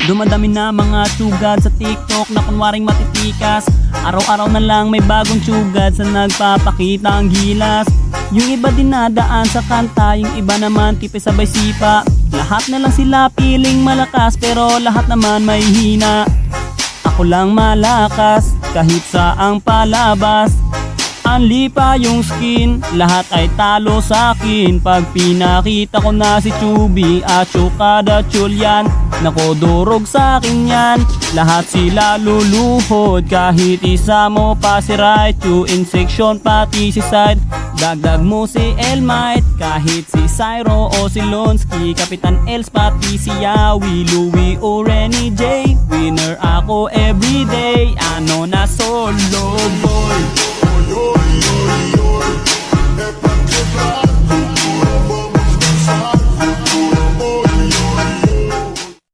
Dumadami na mga tsugad sa TikTok na kunwaring matitikas. Araw-araw na lang may bagong tsugad sa nagpapakita ang gilas. Yung iba dinadaan sa kanta, yung iba naman tipe sabay sipa. Lahat na lang sila piling malakas pero lahat naman may hina. Ako lang malakas kahit saang palabas. Anli pa yung skin, lahat ay talo sa akin. Pag pinakita ko na si Chubby at Chukada Chulyan, nako durog sa akin yan. Lahat sila luluhod kahit isa mo pa si Raichu. In section pati si Side, dagdag mo si Elmite. Kahit si Cyro o si Lonsky, Kapitan Els pati si Yawi, Louie o Renny J. Winner ako everyday, ano na solo boy.